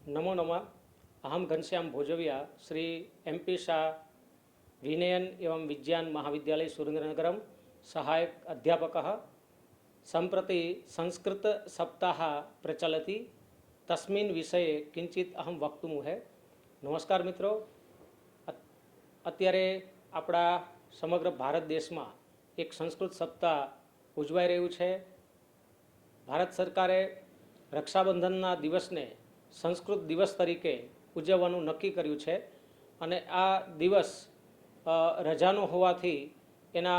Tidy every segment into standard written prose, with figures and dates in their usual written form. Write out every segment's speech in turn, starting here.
नमो नमः। अहम घनश्याम भोजविया श्री MP शाह विनयन एवं विज्ञान महाविद्यालय सुरेंद्रनगरम सहायक अध्यापकः। सम्प्रति संस्कृत सप्ताह प्रचलति, तस्मिन् विषये किंचित अहम वक्तुमुहे। नमस्कार मित्रों, अत्यारे आपड़ा समग्र भारत देश में एक संस्कृत सप्ताह उजवाई रह्यु छे। भारत सरकारे रक्षाबंधनना दिवसने संस्कृत दिवस तरीके उजवવાનું નક્કી કર્યું છે અને આ દિવસ રજાનો હોવાથી એના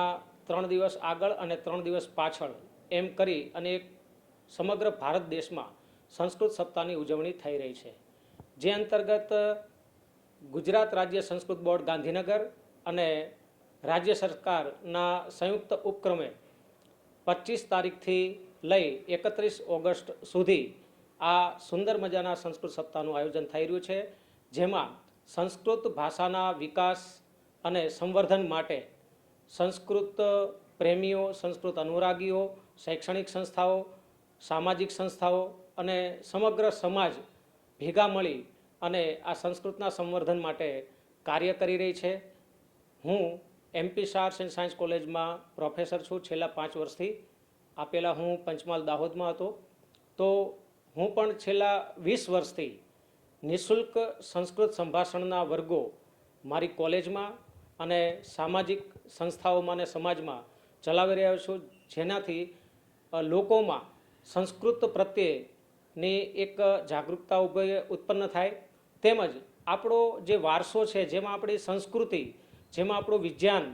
3 દિવસ આગળ અને 3 દિવસ પાછળ એમ કરી અને એક સમગ્ર ભારત દેશમાં સંસ્કૃત સપ્તાહની ઉજવણી થઈ રહી છે, જે અંતર્ગત ગુજરાત રાજ્ય સંસ્કૃત બોર્ડ ગાંધીનગર અને રાજ્ય સરકારના સંયુક્ત ઉપક્રમે 25 તારીખથી લઈ 31 ઓગસ્ટ સુધી આ સુંદર મજાના સંસ્કૃત સપ્તાહનું આયોજન થઈ રહ્યું છે, જેમાં સંસ્કૃત ભાષાના વિકાસ અને સંવર્ધન માટે સંસ્કૃત પ્રેમીઓ, સંસ્કૃત અનુરાગીઓ, શૈક્ષણિક સંસ્થાઓ, સામાજિક સંસ્થાઓ અને સમગ્ર સમાજ ભેગા મળી અને આ સંસ્કૃતના સંવર્ધન માટે કાર્ય કરી રહી છે। હું MP Shah arts and science કોલેજમાં પ્રોફેસર છું છેલ્લા 5 વર્ષથી। આ પહેલાં હું પંચમહાલ દાહોદમાં હતો, તો હું પણ છેલ્લા 20 વર્ષથી નિઃશુલ્ક સંસ્કૃત સંભાષણના વર્ગો મારી કોલેજમાં અને સામાજિક સંસ્થાઓમાં અને સમાજમાં ચલાવી રહ્યો છું, જેનાથી લોકોમાં સંસ્કૃત પ્રત્યેની એક જાગૃતતા ઉત્પન્ન થાય, તેમજ આપણો જે વારસો છે, જેમાં આપણી સંસ્કૃતિ, જેમાં આપણું વિજ્ઞાન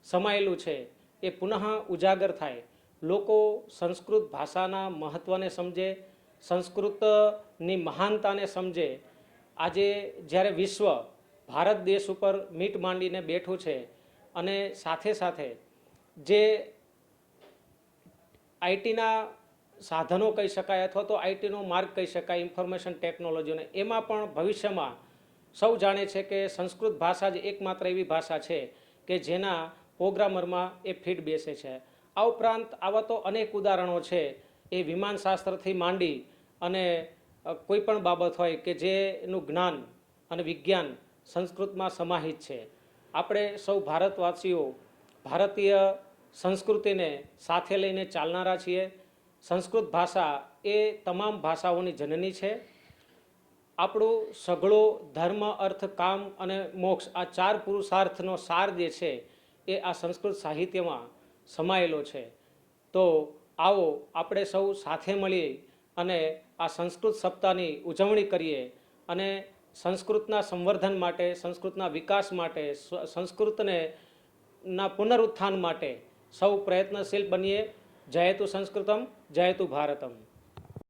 સમાયેલું છે, એ પુનઃ ઉજાગર થાય। લોકો સંસ્કૃત ભાષાના મહત્ત્વને સમજે, સંસ્કૃતની મહાનતાને સમજે। આજે જ્યારે વિશ્વ ભારત દેશ ઉપર મીટ માંડીને બેઠું છે અને સાથે સાથે જે આઈટીના સાધનો કહી શકાય અથવા તો આઈટીનો માર્ગ કહી શકાય, ઇન્ફોર્મેશન ટેકનોલોજીને, એમાં પણ ભવિષ્યમાં સૌ જાણે છે કે સંસ્કૃત ભાષા જ એકમાત્ર એવી ભાષા છે કે જેના પ્રોગ્રામરમાં એ ફિટ બેસે છે। આ ઉપરાંત આવા તો અનેક ઉદાહરણો છે, એ વિમાનશાસ્ત્રથી માંડી અને કોઈ પણ બાબત હોય કે જેનું જ્ઞાન અને વિજ્ઞાન સંસ્કૃતમાં સમાહિત છે। આપણે સૌ ભારતવાસીઓ ભારતીય સંસ્કૃતિને સાથે લઈને ચાલનારા છીએ। સંસ્કૃત ભાષા એ તમામ ભાષાઓની જનની છે। આપણું સઘળો ધર્મ, અર્થ, કામ અને મોક્ષ, આ 4 પુરુષાર્થનો સાર જે છે એ આ સંસ્કૃત સાહિત્યમાં સમાયેલો છે। તો આવો આપણે સૌ સાથે મળી અને આ સંસ્કૃત સપ્તાહની ઉજવણી કરીએ અને સંસ્કૃતના સંવર્ધન માટે, સંસ્કૃતના વિકાસ માટે, સંસ્કૃતને ના પુનરુત્થાન માટે સૌ પ્રયત્નશીલ બનીએ। જયતુ સંસ્કૃતમ, જયતુ ભારતમ।